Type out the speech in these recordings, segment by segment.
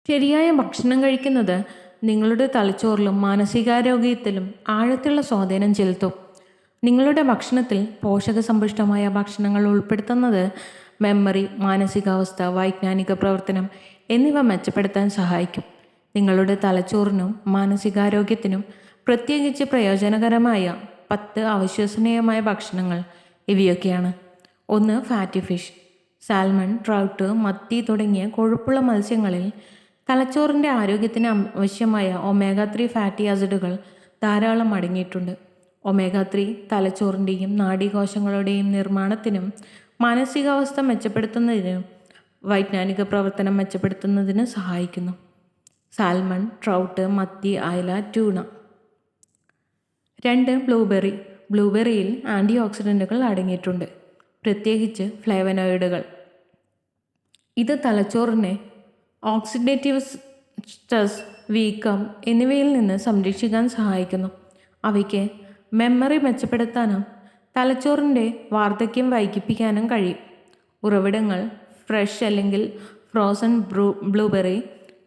ശരിയായ ഭക്ഷണം കഴിക്കുന്നത് നിങ്ങളുടെ തലച്ചോറിലും മാനസികാരോഗ്യത്തിലും ആഴത്തിലുള്ള സ്വാധീനം ചെലുത്തും. നിങ്ങളുടെ ഭക്ഷണത്തിൽ പോഷകസമ്പുഷ്ടമായ ഭക്ഷണങ്ങൾ ഉൾപ്പെടുത്തുന്നത് മെമ്മറി, മാനസികാവസ്ഥ, വൈജ്ഞാനിക പ്രവർത്തനം എന്നിവ മെച്ചപ്പെടുത്താൻ സഹായിക്കും. നിങ്ങളുടെ തലച്ചോറിനും മാനസികാരോഗ്യത്തിനും പ്രത്യേകിച്ച് പ്രയോജനകരമായ 10 അവിശ്വസനീയമായ ഭക്ഷണങ്ങൾ ഇവയൊക്കെയാണ്. 1. Fatty fish. സാൽമൺ, ട്രൗട്ട്, മത്തി തുടങ്ങിയ കൊഴുപ്പുള്ള മത്സ്യങ്ങളിൽ തലച്ചോറിൻ്റെ ആരോഗ്യത്തിന് ആവശ്യമായ ഒമേഗ-3 ഫാറ്റി ആസിഡുകൾ ധാരാളം അടങ്ങിയിട്ടുണ്ട്. ഒമേഗ-3 തലച്ചോറിൻ്റെയും നാഡീകോശങ്ങളുടെയും നിർമ്മാണത്തിനും മാനസികാവസ്ഥ മെച്ചപ്പെടുത്തുന്നതിനും വൈജ്ഞാനിക പ്രവർത്തനം മെച്ചപ്പെടുത്തുന്നതിനും സഹായിക്കുന്നു. സാൽമൺ, ട്രൗട്ട്, മത്തി, അയല, ട്യൂണ. 2. ബ്ലൂബെറി. ബ്ലൂബെറിയിൽ ആൻറ്റി ഓക്സിഡൻറ്റുകൾ അടങ്ങിയിട്ടുണ്ട്, പ്രത്യേകിച്ച് ഫ്ലേവനോയിഡുകൾ. ഇത് തലച്ചോറിനെ ഓക്സിഡേറ്റീവ് സ്ട്രെസ്, വീക്കം എന്നിവയിൽ നിന്ന് സംരക്ഷിക്കാൻ സഹായിക്കുന്നു. അവയ്ക്ക് മെമ്മറി മെച്ചപ്പെടുത്താനും തലച്ചോറിൻ്റെ വാർദ്ധക്യം വൈകിപ്പിക്കാനും കഴിയും. ഉറവിടങ്ങൾ: ഫ്രഷ് അല്ലെങ്കിൽ ഫ്രോസൺ ബ്ലൂബെറി,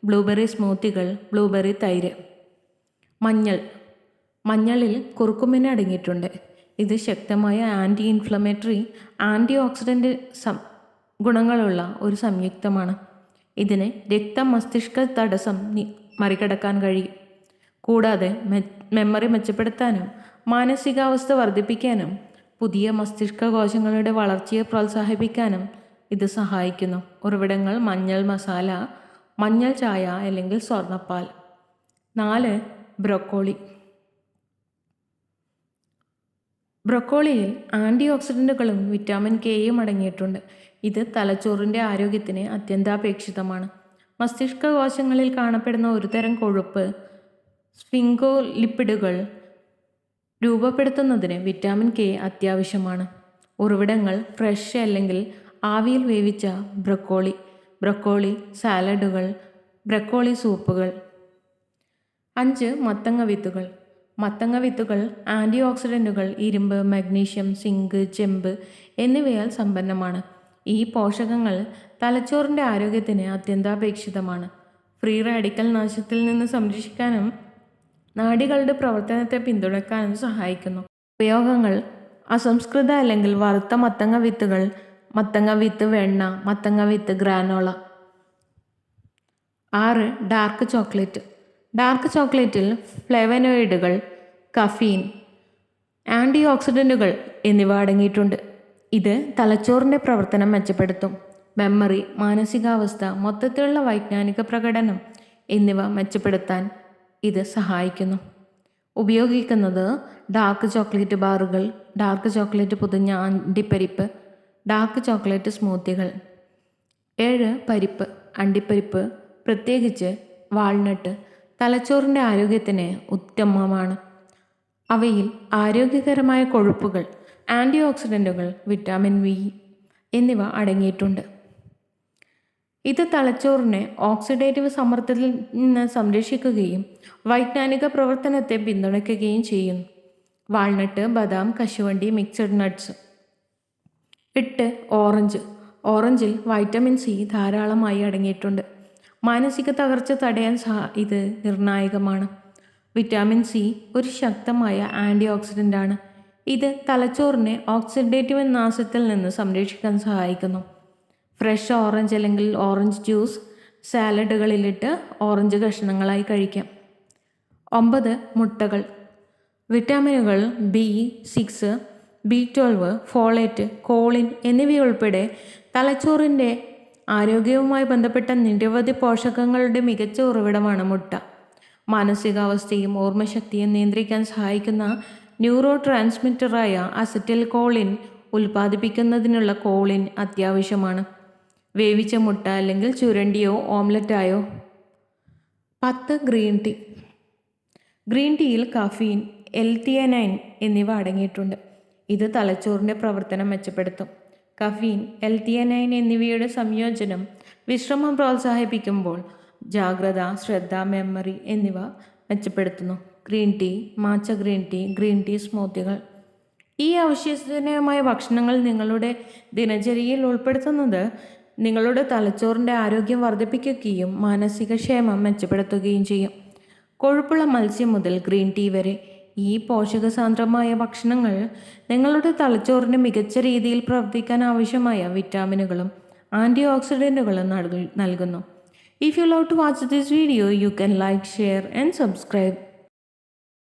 ബ്ലൂബെറി സ്മൂത്തികൾ, ബ്ലൂബെറി തൈര്. മഞ്ഞൾ. മഞ്ഞളിൽ കുർക്കുമിൻ അടങ്ങിയിട്ടുണ്ട്. ഇത് ശക്തമായ ആൻറ്റി ഇൻഫ്ലമേറ്ററി, ആൻറ്റി ഓക്സിഡൻ്റ് ഗുണങ്ങളുള്ള ഒരു സംയുക്തമാണ്. ഇതിന് രക്ത-മസ്തിഷ്ക തടസ്സം മറികടക്കാൻ കഴിയും. കൂടാതെ മെമ്മറി മെച്ചപ്പെടുത്താനും മാനസികാവസ്ഥ വർദ്ധിപ്പിക്കാനും പുതിയ മസ്തിഷ്ക കോശങ്ങളുടെ വളർച്ചയെ പ്രോത്സാഹിപ്പിക്കാനും ഇത് സഹായിക്കുന്നു. ഉറവിടങ്ങൾ: മഞ്ഞൾ മസാല, മഞ്ഞൾ ചായ അല്ലെങ്കിൽ സ്വർണ്ണപ്പാൽ. 4. ബ്രൊക്കോളി. ബ്രൊക്കോളിയിൽ ആൻറ്റി ഓക്സിഡൻറ്റുകളും വിറ്റാമിൻ കെയും അടങ്ങിയിട്ടുണ്ട്. ഇത് തലച്ചോറിൻ്റെ ആരോഗ്യത്തിന് അത്യന്താപേക്ഷിതമാണ്. മസ്തിഷ്ക കോശങ്ങളിൽ കാണപ്പെടുന്ന ഒരുതരം കൊഴുപ്പ്, സ്ഫിങ്കോലിപ്പിഡുകൾ രൂപപ്പെടുത്തുന്നതിന് വിറ്റാമിൻ കെ അത്യാവശ്യമാണ്. ഉറവിടങ്ങൾ: ഫ്രഷ് അല്ലെങ്കിൽ ആവിയിൽ വേവിച്ച ബ്രൊക്കോളി, ബ്രൊക്കോളി സാലഡുകൾ, ബ്രൊക്കോളി സൂപ്പുകൾ. 5. മത്തങ്ങ വിത്തുകൾ. മത്തങ്ങ വിത്തുകൾ ആൻറ്റി ഓക്സിഡൻറ്റുകൾ, ഇരുമ്പ്, മഗ്നീഷ്യം, സിങ്ക്, ചെമ്പ് എന്നിവയാൽ സമ്പന്നമാണ്. ഈ പോഷകങ്ങൾ തലച്ചോറിൻ്റെ ആരോഗ്യത്തിന് അത്യന്താപേക്ഷിതമാണ്. ഫ്രീ റാഡിക്കൽ നാശത്തിൽ നിന്ന് സംരക്ഷിക്കാനും നാഡികളുടെ പ്രവർത്തനത്തെ പിന്തുണയ്ക്കാനും സഹായിക്കുന്നു. ഉപയോഗങ്ങൾ: അസംസ്കൃത അല്ലെങ്കിൽ വറുത്ത മത്തങ്ങ വിത്തുകൾ, മത്തങ്ങ വിത്ത് വെണ്ണ, മത്തങ്ങ വിത്ത് ഗ്രാനോള. 6. Dark chocolate. ഡാർക്ക് ചോക്ലേറ്റിൽ ഫ്ലേവനോയിഡുകൾ, കഫീൻ, ആൻറ്റി ഓക്സിഡൻറ്റുകൾ എന്നിവ അടങ്ങിയിട്ടുണ്ട്. ഇത് തലച്ചോറിൻ്റെ പ്രവർത്തനം മെച്ചപ്പെടുത്തും. മെമ്മറി, മാനസികാവസ്ഥ, മൊത്തത്തിലുള്ള വൈജ്ഞാനിക പ്രകടനം എന്നിവ മെച്ചപ്പെടുത്താൻ ഇത് സഹായിക്കുന്നു. ഉപയോഗിക്കുന്നത്: ഡാർക്ക് ചോക്ലേറ്റ് ബാറുകൾ, ഡാർക്ക് ചോക്ലേറ്റ് പൊതിഞ്ഞ അണ്ടിപ്പരിപ്പ്, ഡാർക്ക് ചോക്ലേറ്റ് സ്മൂത്തികൾ. 7. പരിപ്പ്. അണ്ടിപ്പരിപ്പ്, പ്രത്യേകിച്ച് വാൾനട്ട്, തലച്ചോറിൻ്റെ ആരോഗ്യത്തിന് ഉത്തമമാണ്. അവയിൽ ആരോഗ്യകരമായ കൊഴുപ്പുകൾ, ആൻറ്റി ഓക്സിഡൻറ്റുകൾ, വിറ്റാമിൻ വി എന്നിവ അടങ്ങിയിട്ടുണ്ട്. ഇത് തലച്ചോറിനെ ഓക്സിഡേറ്റീവ് സമ്മർദ്ദത്തിൽ നിന്ന് സംരക്ഷിക്കുകയും വൈജ്ഞാനിക പ്രവർത്തനത്തെ പിന്തുണയ്ക്കുകയും ചെയ്യുന്നു. വാൾനട്ട്, ബദാം, കശുവണ്ടി, മിക്സഡ് നട്ട്സ്. 8. ഓറഞ്ച്. ഓറഞ്ചിൽ വൈറ്റമിൻ സി ധാരാളമായി അടങ്ങിയിട്ടുണ്ട്. മാനസിക തകർച്ച തടയാൻ ഇത് നിർണായകമാണ്. വിറ്റാമിൻ സി ഒരു ശക്തമായ ആൻറ്റി ഓക്സിഡൻ്റാണ്. ഇത് തലച്ചോറിനെ ഓക്സിഡേറ്റീവ് നാശത്തിൽ നിന്ന് സംരക്ഷിക്കാൻ സഹായിക്കുന്നു. ഫ്രഷ് ഓറഞ്ച് അല്ലെങ്കിൽ ഓറഞ്ച് ജ്യൂസ് സാലഡുകളിലിട്ട് ഓറഞ്ച് കഷ്ണങ്ങളായി കഴിക്കാം. 9. മുട്ടകൾ. വിറ്റാമിനുകൾ B6, B12, ഫോളേറ്റ്, കോളിൻ എന്നിവയുൾപ്പെടെ തലച്ചോറിൻ്റെ ആരോഗ്യവുമായി ബന്ധപ്പെട്ട നിരവധി പോഷകങ്ങളുടെ മികച്ച ഉറവിടമാണ് മുട്ട. മാനസികാവസ്ഥയും ഓർമ്മശക്തിയും നിയന്ത്രിക്കാൻ സഹായിക്കുന്ന ന്യൂറോ ട്രാൻസ്മിറ്ററായ അസറ്റിൽ കോളിൻ ഉൽപ്പാദിപ്പിക്കുന്നതിനുള്ള കോളിൻ അത്യാവശ്യമാണ്. വേവിച്ച മുട്ട അല്ലെങ്കിൽ ചുരണ്ടിയോ ഓംലറ്റായോ. 10. Green tea. ഗ്രീൻ ടീയിൽ കഫീൻ, L-തിയനൈൻ എന്നിവ അടങ്ങിയിട്ടുണ്ട്. ഇത് തലച്ചോറിൻ്റെ പ്രവർത്തനം മെച്ചപ്പെടുത്തും. കഫീൻ, L-തിയനൈൻ എന്നിവയുടെ സംയോജനം വിശ്രമം പ്രോത്സാഹിപ്പിക്കുമ്പോൾ ജാഗ്രത, ശ്രദ്ധ, മെമ്മറി എന്നിവ മെച്ചപ്പെടുത്തുന്നു. Green tea, matcha green tea, green tea സ്മൂത്തികൾ. ഈ അവിശ്വസനീയമായ ഭക്ഷണങ്ങൾ നിങ്ങളുടെ ദിനചര്യയിൽ ഉൾപ്പെടുത്തുന്നത് നിങ്ങളുടെ തലച്ചോറിൻ്റെ ആരോഗ്യം വർദ്ധിപ്പിക്കുകയും മാനസിക ക്ഷേമം മെച്ചപ്പെടുത്തുകയും ചെയ്യും. കൊഴുപ്പുള്ള മത്സ്യം മുതൽ ഗ്രീൻ ടീ വരെ ഈ പോഷകസാന്ദ്രമായ ഭക്ഷണങ്ങൾ നിങ്ങളുടെ തലച്ചോറിന് മികച്ച രീതിയിൽ പ്രവർത്തിക്കാൻ ആവശ്യമായ വിറ്റാമിനുകളും ആൻറ്റി ഓക്സിഡൻറ്റുകളും നൽകുന്നു. If you love to watch this video, you can like, share and subscribe.